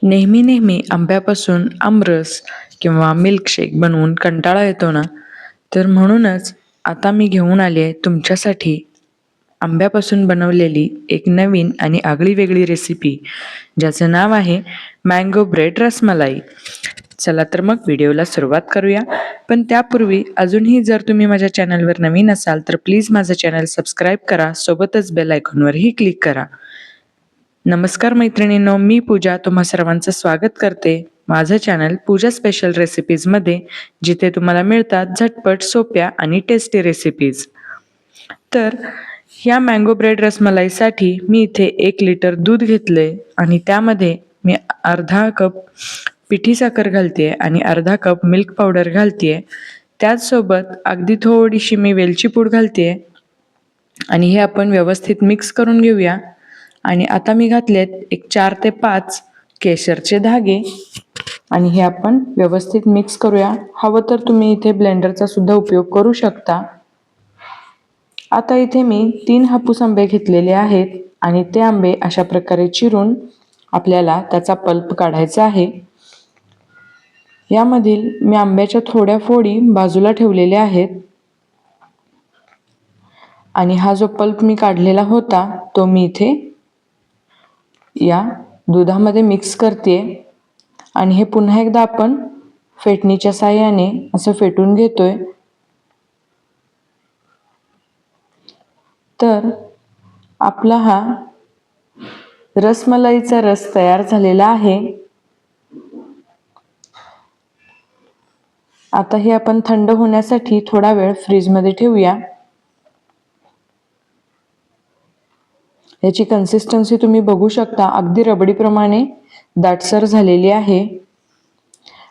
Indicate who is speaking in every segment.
Speaker 1: नेहमी नेहमी आंब्यापासून आमरस किंवा मिल्कशेक बनवून कंटाळा येतो ना, तर म्हणूनच आता मी घेऊन आले आहे तुमच्यासाठी आंब्यापासून बनवलेली एक नवीन आणि आगळीवेगळी रेसिपी, ज्याचं नाव आहे मँगो ब्रेड रसमलाई. चला तर मग व्हिडिओला सुरुवात करूया. पण त्यापूर्वी अजूनही जर तुम्ही माझ्या चॅनलवर नवीन असाल तर प्लीज माझं चॅनल सबस्क्राईब करा, सोबतच बेल आयकॉनवरही क्लिक करा. नमस्कार मैत्रिणींनो, मी पूजा तुम्हा सर्वांचं स्वागत करते माझं चॅनल पूजा स्पेशल रेसिपीजमध्ये, जिथे तुम्हाला मिळतात झटपट, सोप्या आणि टेस्टी रेसिपीज. तर ह्या मँगो ब्रेड रसमलाईसाठी मी इथे 1 लिटर दूध घेतले आणि त्यामध्ये मी अर्धा कप पिठी साखर घालते आणि अर्धा कप मिल्क पावडर घालते. त्याचसोबत अगदी थोडीशी मी वेलची पूड घालते आणि हे आपण व्यवस्थित मिक्स करून घेऊया. आणि आता मी घातलेत एक 4 ते 5 केशरचे धागे आणि हे आपण व्यवस्थित मिक्स करूया. हवं तर तुम्ही इथे ब्लेंडरचा सुद्धा उपयोग करू शकता. आता इथे मी 3 हापूस आंबे घेतलेले आहेत आणि ते आंबे अशा प्रकारे चिरून आपल्याला त्याचा पल्प काढायचा आहे. यामधील मी आंब्याच्या थोड्या फोडी बाजूला ठेवलेल्या आहेत आणि हा जो पल्प मी काढलेला होता तो मी इथे या दुधामध्ये मिक्स करते आणि हे पुन्हा एकदा आपण फेटणीच्या साहाय्याने असं फेटून घेतोय. तर आपला हा रसमलाईचा रस तयार झालेला आहे. आता हे आपण थंड होण्यासाठी थोडा वेळ फ्रीजमध्ये ठेवूया. याची कन्सिस्टन्सी तुम्ही बघू शकता, अगदी रबडीप्रमाणे दाटसर झालेली आहे.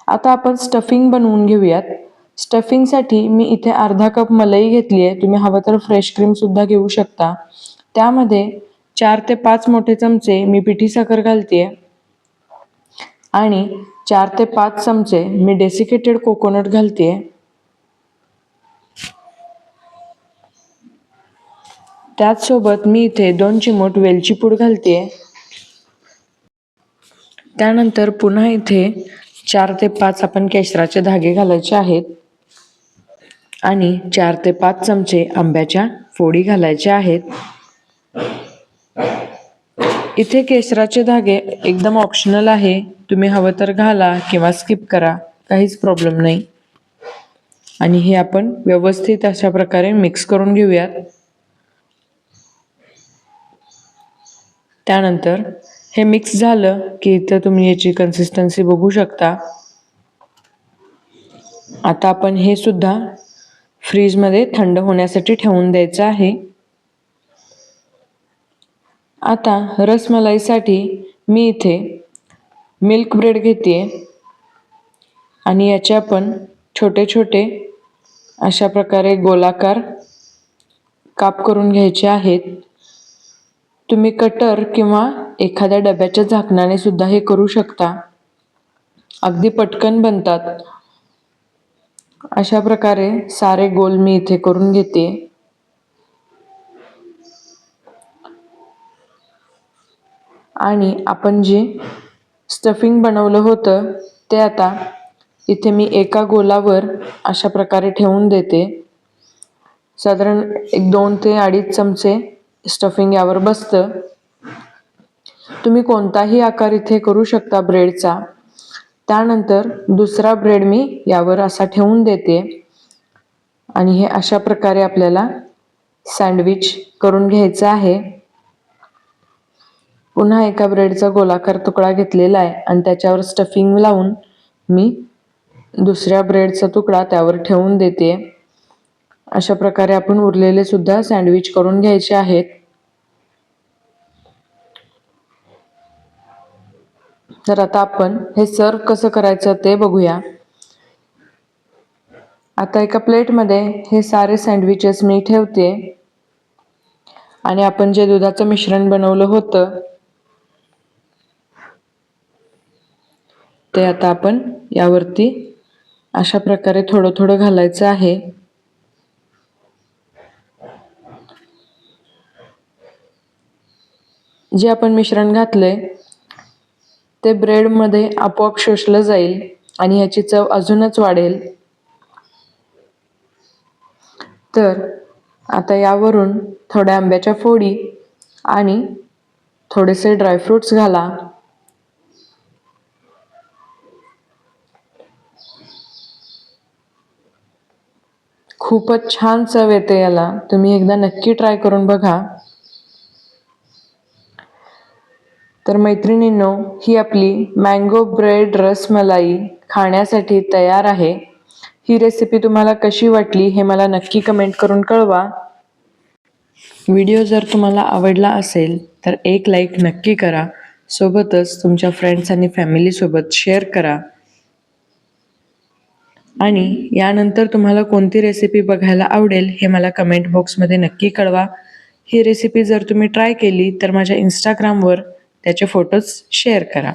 Speaker 1: आता आपण स्टफिंग बनवून घेऊयात. स्टफिंगसाठी मी इथे अर्धा कप मलाई घेतली आहे. तुम्ही हवं तर फ्रेश क्रीम सुद्धा घेऊ शकता. त्यामध्ये 4 ते 5 मोठे चमचे मी पिठी साखर घालते आणि 4 ते 5 चमचे मी डेसिकेटेड कोकोनट घालते. त्याचसोबत मी इथे 2 चिमूट वेलची पूड घालते. त्यानंतर पुन्हा इथे 4 ते 5 आपण केशराचे धागे घालायचे आहेत आणि 4 ते 5 चमचे आंब्याच्या फोडी घालायच्या आहेत. इथे केशराचे धागे एकदम ऑप्शनल आहे, तुम्ही हवं तर घाला किंवा स्किप करा, काहीच प्रॉब्लेम नाही. आणि हे आपण व्यवस्थित अशा प्रकारे मिक्स करून घेऊयात. त्यानंतर हे मिक्स झालं की इथं तुम्ही याची कन्सिस्टन्सी बघू शकता. आता आपण हे सुद्धा फ्रीजमध्ये थंड होण्यासाठी ठेवून द्यायचं आहे. आता रसमलाईसाठी मी इथे मिल्क ब्रेड घेते आणि याचे आपण छोटे छोटे अशा प्रकारे गोलाकार काप करून घ्यायचे आहेत. तुम्ही कटर किंवा एखाद्या डब्याच्या झाकणाने सुद्धा हे करू शकता, अगदी पटकन बनतात. अशा प्रकारे सारे गोल मी इथे करून घेते. आणि आपण जे स्टफिंग बनवलं होतं ते आता इथे मी एका गोलावर अशा प्रकारे ठेवून देते. साधारण एक 2 ते 2.5 चमचे स्टफिंग यावर बसतं. तुम्ही कोणताही आकार इथे करू शकता ब्रेडचा. त्यानंतर दुसरा ब्रेड मी यावर असा ठेवून देते आणि हे अशा प्रकारे आपल्याला सँडविच करून घ्यायचं आहे. पुन्हा एका ब्रेडचा गोलाकार तुकडा घेतलेला आहे आणि त्याच्यावर स्टफिंग लावून मी दुसऱ्या ब्रेडचा तुकडा त्यावर ठेवून देते. अशा प्रकारे आपण उरलेले सुद्धा सँडविच करून घ्यायचे आहेत. तर आता आपण हे सर्व कसं करायचं ते बघूया. आता एका प्लेटमध्ये हे सारे सँडविचेस मी ठेवते आणि आपण जे दुधाचं मिश्रण बनवलं होतं ते आता आपण यावरती अशा प्रकारे थोडं थोडं घालायचं आहे. जे आपण मिश्रण घातलंय ते ब्रेडमध्ये आपोआप शोषलं जाईल आणि ह्याची चव अजूनच वाढेल. तर आता यावरून थोड्या आंब्याच्या फोडी आणि थोडेसे ड्रायफ्रुट्स घाला. खूपच छान चव येते याला. तुम्ही एकदा नक्की ट्राय करून बघा. तर मैत्रिणींनो, ही आपली मँगो ब्रेड रसमलाई खाण्यासाठी तयार आहे. ही रेसिपी तुम्हाला कशी वाटली हे मला नक्की कमेंट करून कळवा. व्हिडिओ जर तुम्हाला आवडला असेल तर एक लाईक नक्की करा. सोबतच तुमच्या फ्रेंड्स आणि फॅमिलीसोबत शेअर करा. आणि यानंतर तुम्हाला कोणती रेसिपी बघायला आवडेल हे मला कमेंट बॉक्समध्ये नक्की कळवा. ही रेसिपी जर तुम्ही ट्राय केली तर माझ्या इंस्टाग्रामवर त्याचे फोटोज शेअर करा.